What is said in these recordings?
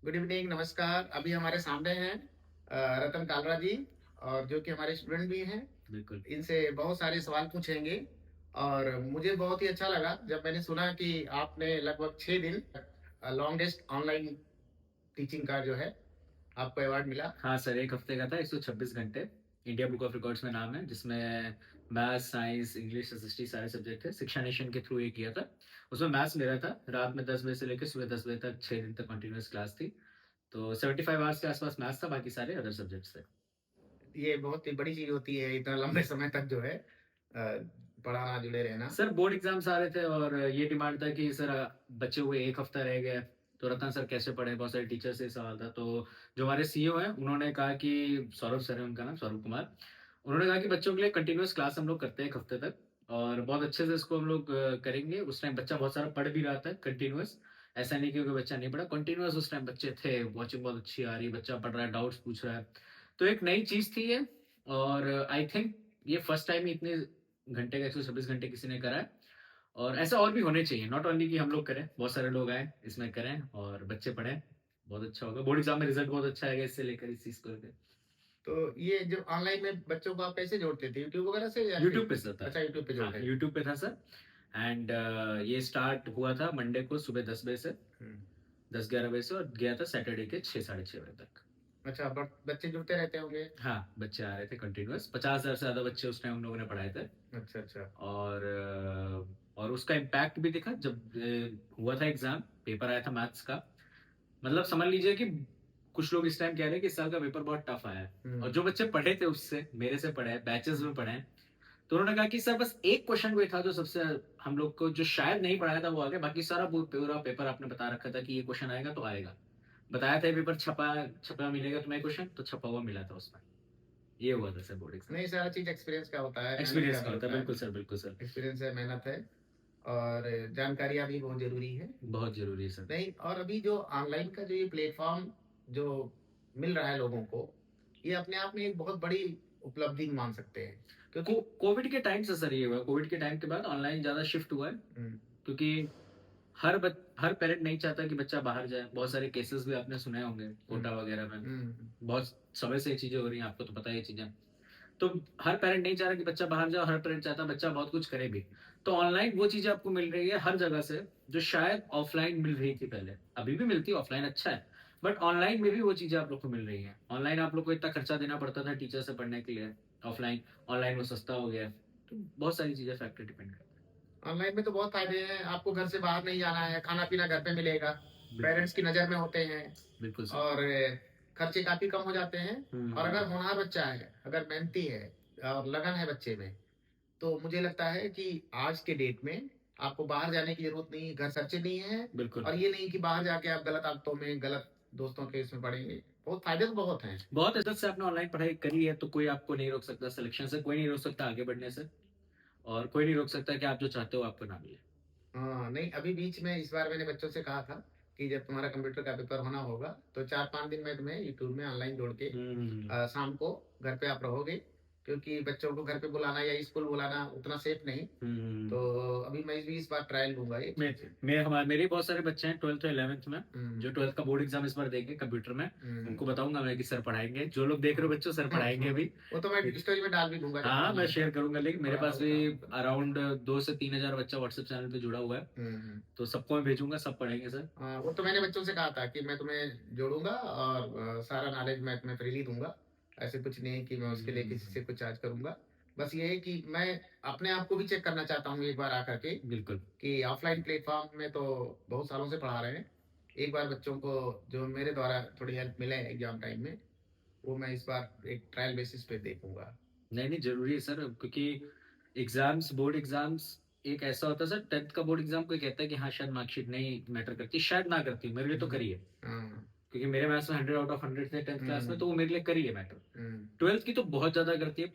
Good evening, नमस्कार। अभी हमारे सामने हैं रतन टालरा जी, और जो कि हमारे स्टूडेंट भी हैं। बिल्कुल। इनसे बहुत सारे सवाल पूछेंगे। और मुझे बहुत ही अच्छा लगा जब मैंने सुना कि आपने लगभग 6 दिन लॉन्गेस्ट ऑनलाइन टीचिंग का जो है आपको अवार्ड मिला। हाँ सर, 1 हफ्ते का था, 126 घंटे। इंडिया बुक ऑफ रिकॉर्ड्स में नाम है, जिसमें मैथ्स, साइंस, इंग्लिश, एसएसटी सारे सब्जेक्ट थे। शिक्षा नेशन के थ्रू ये किया था। उसमें मैथ्स मेरा था। रात में 10 बजे से लेकर सुबह 10 बजे तक 6 दिन तक कंटिन्यूअस क्लास थी। तो 75 आवर्स के आसपास मैथ्स था, बाकी सारे अदर सब्जेक्ट्स थे। ये बहुत ही बड़ी चीज होती है, इतना लंबे समय तक जो है पढ़ाना, जुड़े रहना। सर बोर्ड एग्जाम्स आ रहे थे और ये डिमांड था कि सर बचे हुए 1 हफ्ता रह गया है, तो रतन सर कैसे पढ़े? बहुत सारे टीचर से सवाल था। तो जो हमारे सीईओ हैं, उन्होंने कहा कि सौरभ सर है उनका नाम, सौरभ कुमार। उन्होंने कहा कि बच्चों के लिए कंटिन्यूअस क्लास हम लोग करते हैं 1 हफ्ते तक, और बहुत अच्छे से इसको हम लोग करेंगे। उस टाइम बच्चा बहुत सारा पढ़ भी रहा था कंटिन्यूअस। ऐसा नहीं कि कोई बच्चा नहीं पढ़ा, कंटिन्यूअस उस टाइम बच्चे थे। वॉचिंग बहुत अच्छी आ रही है, बच्चा पढ़ रहा है, डाउट्स पूछ रहा है। तो एक नई चीज़ थी ये। और आई थिंक ये फर्स्ट टाइम ही इतने घंटे का 126 घंटे किसी ने करा है। और ऐसा और भी होने चाहिए, नॉट ओनली कि हम लोग करें, बहुत सारे लोग आए इसमें करें और बच्चे पढ़ें। बहुत अच्छा होगा। बोर्ड एग्जाम में रिजल्ट बहुत अच्छा आएगा इससे लेकर इस चीज़ को लेकर। तो ये जो ऑनलाइन में बच्चों को आप कैसे जोड़ते थे, यूट्यूब वगैरह से या यूट्यूब फिर? पे सर था। अच्छा, यूट्यूब पे हाँ, जोड़ते थे। यूट्यूब पे था सर। एंड ये स्टार्ट हुआ था मंडे को सुबह 10 बजे से, हम्म। 10-11 बजे से, और गया था सैटरडे के 6 साढ़े 6 बजे तक। अच्छा, बट बच्चे जुड़ते रहते होंगे। हाँ, बच्चे आ रहे थे कंटिन्यूअस। 50,000 से ज़्यादा बच्चे उस टाइम हम लोगों ने पढ़ाए थे। अच्छा, अच्छा। और और उसका इम्पैक्ट भी दिखा जब हुआ था एग्जाम, पेपर आया था मैथ्स का। मतलब समझ लीजिए कि कुछ लोग इस टाइम कह रहे हैं कि इस साल का पेपर बहुत टफ आया है। और जो बच्चे पढ़े थे, उससे मेरे से पढ़े हैं, बैचेस में पढ़े हैं, तो उन्होंने कहा कि सर बस एक क्वेश्चन कोई था जो सबसे हम लोग को जो शायद नहीं पढ़ाया था वो आ गया, बाकी सारा पूरा पेपर आपने बता रखा था कि ये क्वेश्चन आएगा तो आएगा। बताया था ये पेपर छपा छपा मिलेगा तुम्हें क्वेश्चन, तो छपा हुआ मिला था उसमें। ये हुआ था सर बोर्ड एग्जाम। नहीं, सारा चीज एक्सपीरियंस का होता है, मेहनत का एक्सपीरियंस का भी होता है, होता है। बिल्कुल सर, बिल्कुल सर। एक्सपीरियंस है, मेहनत है। और जानकारियां भी बहुत जरूरी है। बहुत जरूरी है सर। नहीं, और अभी जो ऑनलाइन का जो ये प्लेटफॉर्म जो मिल रहा है लोगों को, ये अपने आप में एक बहुत बड़ी उपलब्धि मान सकते हैं, क्योंकि कोविड के टाइम से सर ये हुआ, कोविड के टाइम के बाद ऑनलाइन ज्यादा शिफ्ट हुआ है। हम्म, क्योंकि हर पेरेंट नहीं चाहता कि बच्चा बाहर जाए। बहुत सारे केसेस भी आपने सुने होंगे हम्म, कोटा वगैरह में। हम्म, बहुत समय से ये चीजें हो रही हैं, आपको तो पता है ये चीजें। तो हर पेरेंट नहीं चाह रहा कि बच्चा बाहर जाए, हर पेरेंट चाहता है बच्चा बहुत कुछ करे भी। तो ऑनलाइन वो चीजें आपको मिल रही है हर जगह से, जो शायद ऑफलाइन मिल रही थी पहले। अभी भी मिलती है, ऑफलाइन अच्छा है, बट ऑनलाइन में भी वो चीजें आप लोग को मिल रही हैं। ऑनलाइन आप लोग को इतना खर्चा देना पड़ता था टीचर से पढ़ने के लिए, ऑफलाइन ऑनलाइन वो सस्ता हो गया है। तो बहुत सारी चीजें फैक्टर डिपेंड करता ऑनलाइन में तो बहुत फायदे हैं। आपको घर से बाहर नहीं जाना है, खाना पीना घर पे मिलेगा, है। बिल्कुल। पेरेंट्स की नजर में होते हैं। बिल्कुल सर। और खर्चे काफी कम हो जाते हैं। और अगर हम्म। होनहार बच्चा है, अगर मेहनती है और लगन है बच्चे में, तो मुझे लगता है कि आज के डेट में आपको बाहर जाने की जरूरत नहीं है, घर खर्चे नहीं है। बिल्कुल। और ये नहीं कि बाहर जाके आप गलत आदतों में, गलत दोस्तों के इसमें पड़ेंगे। बहुत फायदे तो बहुत हैं। बहुत इज्जत से आपने ऑनलाइन पढ़ाई करी है, तो कोई आपको नहीं रोक सकता सिलेक्शन से, कोई नहीं रोक सकता आगे बढ़ने से, और कोई नहीं रोक सकता कि आप जो चाहते हो आपको ना मिले। हाँ, नहीं, अभी बीच में इस बार मैंने बच्चों से कहा था कि जब तुम्हारा कंप्यूटर का पेपर होना होगा तो 4-5 दिन में तुम्हें यूट्यूब में ऑनलाइन जोड़ के हम्म। शाम को घर पे आप रहोगे, क्योंकि बच्चों को घर पे बुलाना या स्कूल बुलाना उतना सेफ नहीं। तो हम्म। अभी मैं भी इस बार ट्रायल लूंगा ये मैं चीज। मेरे बहुत सारे बच्चे हैं 12th और 11th में, जो हम्म, 12th का बोर्ड एग्जाम इस बार देंगे कंप्यूटर में। हम्म, उनको बताऊंगा मैं कि सर पढ़ाएंगे, जो लोग देख रहे हो बच्चों, सर पढ़ाएंगे अभी। वो तो मैं स्टोरी में डाल भी दूंगा जब हाँ, खत्म मैं होगा। शेयर करूंगा लिंक। मेरे थोड़ा पास भी बहुत, हाँ। अराउंड 2 से 3 हजार बच्चा व्हाट्सएप चैनल पे जुड़ा हुआ है। हम्म। तो सबको मैं भेजूंगा, सब पढ़ेंगे सर। वो तो मैंने बच्चों से कहा था कि मैं तुम्हें जोड़ूंगा और सारा नॉलेज मैं तुम्हें फ्रीली दूंगा। ऐसे कुछ नहीं है कि मैं उसके लिए किसी से कुछ चार्ज करूंगा। बस ये है कि मैं अपने आप को भी चेक करना चाहता हूँ एक बार आकर के, बिल्कुल। कि ऑफलाइन प्लेटफॉर्म में तो बहुत सालों से पढ़ा रहे हैं। एक बार बच्चों को जो मेरे द्वारा थोड़ी हेल्प मिले एग्जाम टाइम में, वो मैं इस बार एक ट्रायल बेसिस पे देखूंगा। नहीं नहीं, जरूरी है सर, क्योंकि एग्जाम्स, बोर्ड एग्जाम्स एक ऐसा होता है सर। 10th का बोर्ड एग्जाम कोई कहता है कि हाँ शायद मार्कशीट नहीं मैटर करती, शायद ना करती, मेरे लिए तो हम्म, करी है। हाँ, क्योंकि मेरे मैथ्स में 100 आउट ऑफ 100 थे 10th क्लास में, हम्म, तो वो मेरे लिए करी है मैटर। हम्म। 12th की तो बहुत ज्यादा करती है।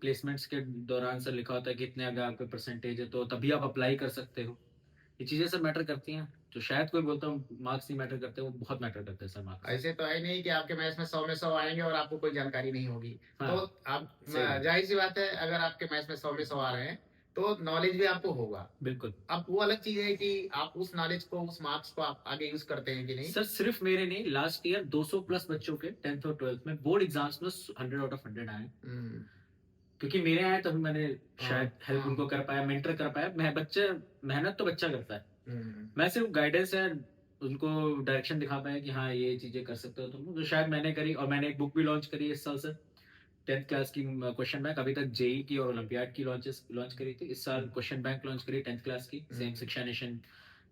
प्लेसमेंट्स के दौरान सर लिखा होता है कि इतने अगर आपके परसेंटेज है तो तभी आप अप्लाई कर सकते हो। ये चीजें सब मैटर करती हैं। जो शायद कोई बोलता हूँ मार्क्स नहीं मैटर करते, वो बहुत मैटर करते हैं सर मार्क्स। ऐसे तो है नहीं कि आपके मैथ्स में 100 में 100 आएंगे और आपको कोई जानकारी नहीं होगी। तो हाँ, आप, सही बात। जाहिर सी बात है, अगर आपके मैथ्स में 100 में 100 आ रहे हैं तो नॉलेज भी आपको होगा। बिल्कुल। अब वो अलग चीज़ है कि आप उस नॉलेज को, उस मार्क्स को आप आगे यूज़ करते हैं कि नहीं? सर सिर्फ मेरे नहीं, लास्ट ईयर 200 प्लस बच्चों के 10th और 12th में बोर्ड एग्जाम्स में 100 आउट ऑफ 100 आए। हुँ। क्योंकि मेरे आए तभी मैंने शायद हाँ, हेल्प उनको हाँ। कर पाया, मेंटर कर पाया। मैं बच्चे मेहनत तो बच्चा करता है। हुँ, मैं सिर्फ गाइडेंस है, उनको डायरेक्शन दिखा पाया कि हाँ, ये चीज़ें कर सकते हो तुम। तो शायद मैंने करी, और मैंने एक बुक भी लॉन्च करी है इस साल से। 10th क्लास की क्वेश्चन बैंक, अभी तक जेईई की और ओलंपियाड की लॉन्च करी थी। इस साल हुँ, क्वेश्चन बैंक लॉन्च करी 10th क्लास की, सेम हुँ, शिक्षा नेशन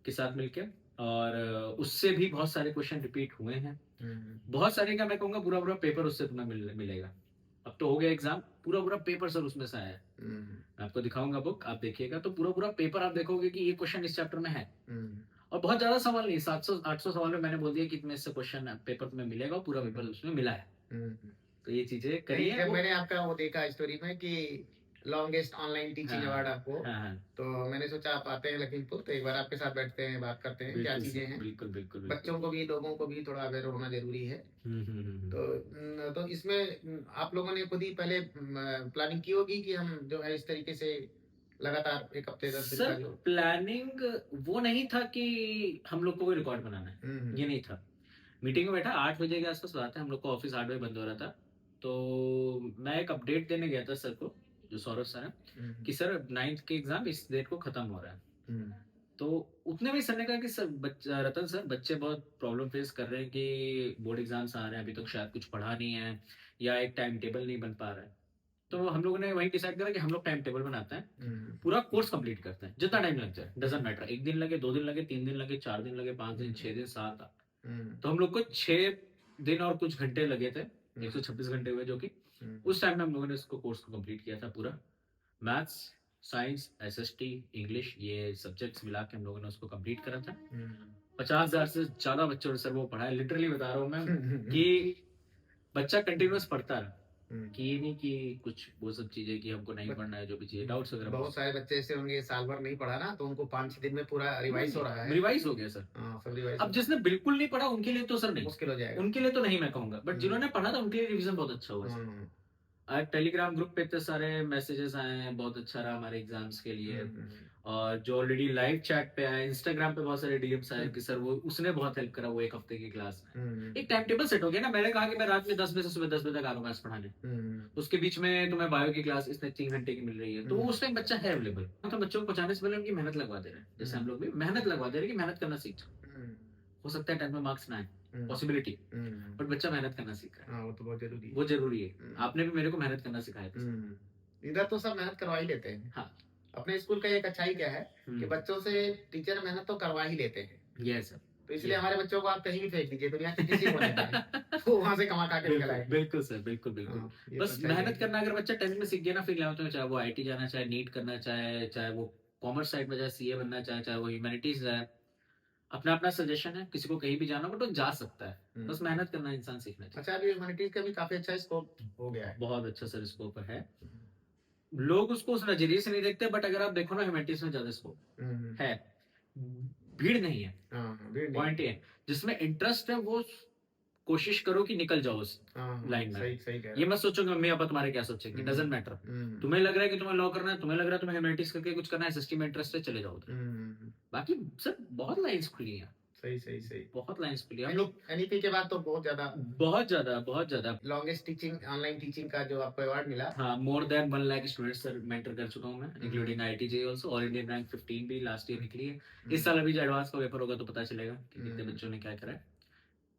के साथ मिलके। और उससे भी बहुत सारे क्वेश्चन रिपीट हुए हैं। हुँ, बहुत सारे का मैं कहूँगा पूरा-पूरा पेपर उससे तुम्हें मिलेगा। अब तो हो गया एग्ज़ाम, पूरा-पूरा पेपर सर उसमें से आया है। हुँ, मैं आपको दिखाऊँगा बुक, आप देखिएगा तो पूरा-पूरा पेपर आप देखोगे कि ये क्वेश्चन इस चैप्टर में है। हुँ, और बहुत ज़्यादा सवाल नहीं, 700-800 सवाल में मैंने बोल दिया कि इतने इससे क्वेश्चन पेपर तुम्हें मिलेगा, और पूरा हुँ, पेपर उसमें मिला है। हुँ। तो ये चीज़ें करी नहीं, है जब वो। मैंने आपका वो देखा स्टोरी में कि लॉन्गेस्ट ऑनलाइन टीचिंग हाँ, अवार्ड आपको, हाँ, हाँ। तो मैंने सोचा आप आते हैं लखीमपुर तो एक बार आपके साथ बैठते हैं, बात करते हैं, क्या बिल्कुल चीज़ें सर, हैं। बिल्कुल, बिल्कुल, बिल्कुल। बच्चों को भी, लोगों को भी थोड़ा अवेयर होना ज़रूरी है। हुँ, हुँ, हुँ, हुँ। तो इसमें आप लोगों ने खुद ही पहले प्लानिंग की होगी कि हम जो है इस तरीके से लगातार 1 हफ्ते 10 दिन सर का जो। प्लानिंग वो नहीं था कि हम लोग को कोई रिकॉर्ड बनाना है, हुँ, ये हुँ, नहीं था। मीटिंग में बैठा 8 बजे के आस-पास बात है, हम लोग का ऑफ़िस 8 बजे बंद हो रहा था। तो मैं एक अपडेट देने गया था सर को, जो सौरभ सर हैं, हुँ, कि सर 9th के एग्ज़ाम इस डेट को खत्म हो रहा है। हुँ, तो उतने में सर ने कहा कि सर रतन सर, बच्चे बहुत प्रॉब्लम फेस कर रहे हैं कि बोर्ड एग्ज़ाम्स आ रहे हैं, अभी तक शायद कुछ पढ़ा नहीं है, या एक टाइम टेबल नहीं बन पा रहा है। तो हम लोगों ने वही डिसाइड करा कि हम लोग टाइम टेबल बनाते हैं, हुँ, पूरा कोर्स कंप्लीट करते हैं, जितना टाइम लग जाए, डज़न्ट मैटर, 1 दिन लगे, 2 दिन लगे, 3 दिन लगे, 4 दिन लगे, 5 दिन, 6 दिन, 7। हुँ, तो हम लोग को 6 दिन और कुछ घंटे लगे थे, हुँ, 126 घंटे हुए, जो कि हुँ, उस टाइम में हम लोगों ने इसको कोर्स को कंप्लीट किया था पूरा। मैथ्स, साइंस, एसएसटी, इंग्लिश, ये सब्जेक्ट्स मिला के हम लोगों ने उसको कंप्लीट करा था। हुँ, 50,000 से ज़्यादा बच्चों ने सर वो पढ़ा है, लिटरली बता रहा हूँ मैं, हुँ, हुँ, हुँ, कि बच्चा कंटिन्यूअस पढ़ता रहा। हुँ। कि ये नहीं कि कुछ वो सब चीज़ें कि हमको नहीं बट पढ़ना है, जो भी चीज़ें डाउट्स वगैरह बहुत पूछ। सारे बच्चे ऐसे होंगे साल भर नहीं पढ़ा ना, तो उनको 5-6 दिन में पूरा रिवाइज़ हो रहा है। रिवाइज़ हो गया सर। हाँ, सब रिवाइज़ हो अब रहा है। जिसने बिल्कुल नहीं पढ़ा उनके लिए तो सर नहीं, मुश्किल हो जाएगा। उनके लिए तो नहीं मैं कहूँगा, बट हुँ, जिन्होंने पढ़ा था उनके लिए रिवीज़न बहुत अच्छा हुआ सर। हुँ, टेलीग्राम ग्रुप पे इतने सारे मैसेजेस आए हैं, बहुत अच्छा रहा हमारे एग्ज़ाम्स के हुँ, लिए। हुँ, और जो ऑलरेडी लाइव चैट पे आए, इंस्टाग्राम पे बहुत सारे डीएम्स आए हुँ, कि सर वो उसने बहुत हेल्प करा वो 1 हफ्ते की क्लास में। हुँ, एक टाइम टेबल सेट हो गया ना, मैंने कहा कि मैं रात में 10 बजे से सुबह 10 बजे तक आ रहा हूँ मैथ्स पढ़ाने। हुँ, उसके बीच में तुम्हें बायो की क्लास इसमें 3 घंटे की मिल रही है, तो वो हुँ, उस टाइम बच्चा है अवेलेबल। तो बच्चों को पहुँचाने से पहले उनकी मेहनत लगवा दे रहे हैं। जैसे हम हुँ, लोग भी मेहनत लगवा दे रहे हैं कि मेहनत करना सीख जाओ। हुँ, हो सकता है 10th में मार्क्स ना आए, हुँ, पॉसिबिलिटी, हुँ। बट बच्चा मेहनत करना सीख रहा है। हाँ, वो तो बहुत ज़रूरी है। वो ज़रूरी है। हुँ, आपने भी मेरे को मेहनत करना सिखाया था सर। हुँ। इधर तो सब मेहनत करवा ही लेते हैं। हाँ। अपने स्कूल का एक अच्छाई क्या है कि हुँ। बच्चों से टीचर मेहनत तो करवा ही लेते हैं। Yes sir. तो इसलिए यस। हमारे बच्चों को आप कहीं भी फेंक दीजिए, दुनिया के किसी कोने में, वो वहाँ से कमा-खा के निकल बिल्कुल, आएँगे। बिल्कुल सर, बिल्कुल, बिल्कुल। हाँ, ये तो बस अच्छाई है मेहनत इनकी। करना अगर बच्चा 10th में सीख गया ना, फिर 11th में चाहे वो आईटी जाना चाहे, नीट करना चाहे, चाहे वो कॉमर्स साइड में जाए, सीए बनना चाहे, चाहे वो ह्यूमैनिटीज़ जाए, अपना-अपना सजेशन है, किसी को कहीं भी जाना हो बट वो जा सकता है। हुँ। बस मेहनत करना इंसान सीखना चाहिए। अच्छा, अभी ह्यूमैनिटीज़ का भी काफ़ी अच्छा स्कोप हो गया है। बहुत अच्छा सर स्कोप है। हुँ, लोग उसको उस नज़रिए से नहीं देखते, बट अगर आप देखो ना, ह्यूमैनिटीज़ में ज़्यादा स्कोप हुँ, हुँ। है। भीड़ नहीं है, हाँ, हाँ, भीड़ नहीं पॉइंट है। ये है। जिसमें इंटरेस्ट है वो कोशिश करो कि निकल जाओ उस हाँ, हाँ, लाइन में। सही सही कह रहे ये हैं। मत सोचो कि मम्मी-पापा तुम्हारे क्या सोचेंगे, हुँ, डज़न्ट मैटर। हुँ, तुम्हें लग रहा है कि तुम्हें लॉ करना है, तुम्हें लग रहा है तुम्हें ह्यूमैनिटीज़ करके कुछ करना है, एसएसटी में इंटरेस्ट है, चले जाओ उधर। हुँ, बाकी सर बहुत लाइन्स खुली हैं, सही, सही, सही। बहुत लाइन्स खुली हैं। हम लोग एनईपी के बाद तो बहुत ज़्यादा बहुत ज़्यादा, बहुत ज़्यादा। लॉन्गेस्ट टीचिंग ऑनलाइन टीचिंग का जो आपको अवार्ड मिला। हाँ, more than 1 lakh students sir mentor कर चुका हूँ मैं, हुँ, including IIT JEE also. All Indian rank 15 भी लास्ट ईयर निकली है। इस हुँ, साल अभी जो एडवांस का पेपर होगा तो पता चलेगा कि कितने हुँ। बच्चों ने क्या करा है।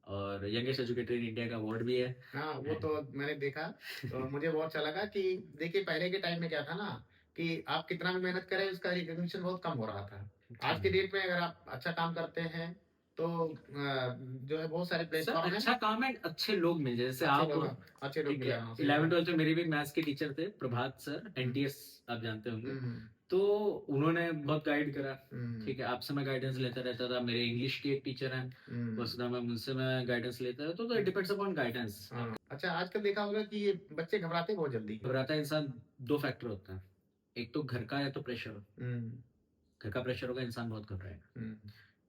और यंगेस्ट एजुकेटर इन इंडिया का अवार्ड भी है। हाँ, वो तो मैंने देखा, तो मुझे बहुत अच्छा लगा कि देखिए पहले के टाइम में क्या था ना कि आप कितना भी मेहनत करें उसका रिकॉग्निशन बहुत कम हो रहा था। आज के डेट में अगर आप अच्छा काम करते हैं तो जो है बहुत सारे सर प्लेटफ़ॉर्म हैं, अच्छा काम है, अच्छे लोग मिल जाए, जैसे अच्छे आप। लोग अच्छे लोग ठीक मिले है, हाँ, सही कहा। 11th-12th में मेरे भी मैथ्स के टीचर थे, हुँ, प्रभात सर, हुँ, एनटीएस आप जानते होंगे। हुँ, हुँ, तो उन्होंने बहुत गाइड करा, हुँ, ठीक है, आपसे मैं गाइडेंस लेता रहता था। मेरे इंग्लिश के एक टीचर हैं, हुँ, वसुधा मैम, उनसे मैं गाइडेंस लेता रहता हूँ, तो इट डिपेंड्स अपॉन गाइडेंस। हाँ। अच्छा आजकल देखा होगा कि ये बच्चे घबराते बहुत जल्दी हैं। घबराता है इंसान, 2 फैक्टर होते हैं, एक तो घर का या तो प्रेशर। हुँ, घर का प्रेशर होगा, इंसान बहुत घबराएगा, हुँ,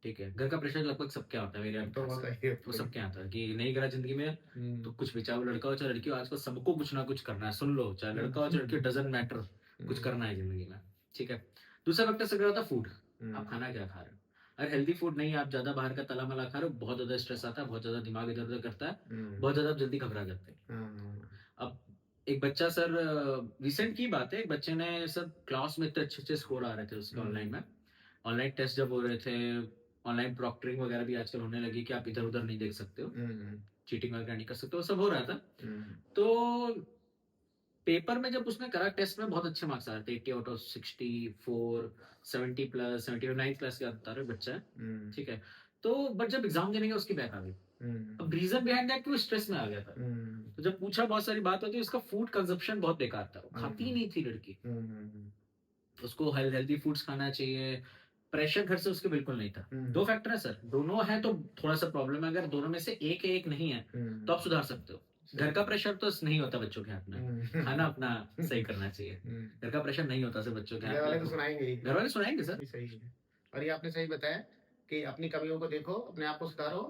ठीक है। घर का प्रेशर लगभग सबके यहाँ होता है, मेरे यहाँ तो खास बहुत कर, सही है वो तो। सबके यहाँ आता है कि नहीं करा ज़िंदगी में, तो हुँ, कुछ भी, चाहे वो लड़का हो चाहे लड़की हो, आजकल सबको कुछ ना कुछ करना है। सुन लो, चाहे हुँ, लड़का हो चाहे लड़की हो, डज़न्ट मैटर, कुछ हुँ, करना है ज़िंदगी में। ठीक है। दूसरा फैक्टर सर होता है फूड। आप हम्म, खाना क्या खा रहे हो? अगर हेल्दी फूड नहीं है, आप ज़्यादा बाहर का तला-मला खा रहे हो, बहुत ज़्यादा स्ट्रेस आता है, बहुत ज़्यादा दिमाग इधर-उधर करता है, हम्म, बहुत ज़्यादा आप जल्दी घबरा जाते हैं। हाँ, अब एक बच्चा सर रिसेंट की बात है, एक बच्चे ने सर क्लास में इतने अच्छे-अच्छे स्कोर आ रहे थे उसके ऑनलाइन हम्म, में। ऑनलाइन टेस्ट जब हो रहे थे, ऑनलाइन प्रॉक्टरिंग वगैरह भी आजकल होने लगी कि आप इधर-उधर नहीं देख सकते हो, हम्म, चीटिंग वगैरह नहीं कर सकते हो, वो सब हो रहा था। हम्म, तो पेपर में जब उसने करा टेस्ट में बहुत अच्छे मार्क्स आ रहे थे 80 आउट ऑफ 64 70 प्लस 79 प्लस का बता रहे बच्चा है, हम्म, ठीक है। तो बट जब एग्जाम देने गया उसकी बैक आ गई। हम्म, अब रीजन बिहाइंड दैट कि वो स्ट्रेस में आ गया था। हम्म, तो जब पूछा बहुत सारी बात होती है, उसका फूड कंजप्शन बहुत बेकार था, वो खाती ही हम्म, नहीं थी लड़की। हम्म, उसको हेल्दी फूड्स खाना चाहिए, प्रेशर घर से उसके बिल्कुल नहीं था। हम्म, दो फैक्टर है सर, दोनों है तो थोड़ा सा प्रॉब्लम है, अगर दोनों में से एक है एक नहीं है तो आप सुधार सकते हो। घर का प्रेशर तो नहीं होता बच्चों के हाथ में, खाना अपना सही करना चाहिए। घर का प्रेशर नहीं होता सर बच्चों के घर हाथ वाले में, तो तो सुनाएंगे ही। घर वाले सुनाएंगे सर। ये सही है। और ये आपने सही बताया कि अपनी कमियों को देखो, अपने आप को सुधारो।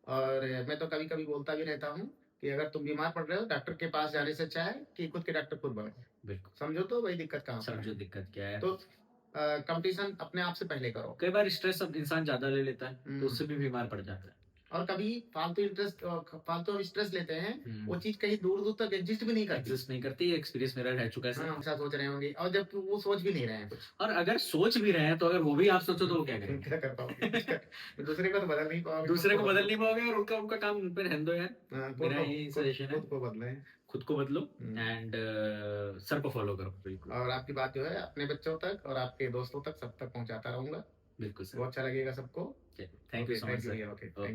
और मैं तो कभी-कभी बोलता भी रहता हूँ कि अगर तुम बीमार पड़ रहे हो, डॉक्टर के पास जाने से अच्छा है कि खुद के डॉक्टर खुद बनो। बिल्कुल। समझो तो वही दिक्कत कहाँ पर समझो है। दिक्कत क्या है। तो कॉम्पिटिशन अपने आप से पहले करो। कई बार स्ट्रेस अब इंसान ज्यादा ले लेता है तो हुँ। उससे भी बीमार पड़ जाता है। और कभी फालतू हम स्ट्रेस लेते हैं, वो हम्म। चीज़ कहीं दूर-दूर तक एग्ज़िस्ट भी नहीं करती। एग्जिस्ट नहीं करती, एक्सपीरियंस मेरा रह चुका है सर। हाँ, ऐसा सोच रहे होंगे और जब वो सोच भी नहीं रहे हैं कुछ। और अगर सोच भी रहे हैं तो अगर वो भी आप सोचो तो वो क्या करेंगे। क्या कर पाओगे? कुछ कर दूसरे को तो बदल नहीं पाओगे, खुद दूसरे को को बदल बदलो। नहीं पाओगे और उनका उनका काम उन पे रहने दो यार। हाँ, मेरा यही सजेशन है, खुद को बदलें। खुद को बदलो हुँ। एंड सर को फॉलो करो। बिल्कुल। और आपकी बात जो है अपने बच्चों तक और आपके दोस्तों तक सब तक पहुँचाता रहूँगा। बिल्कुल सर। बहुत अच्छा लगेगा सबको। Thank you okay, so much thank you sir. भैया। Okay, okay. थैंक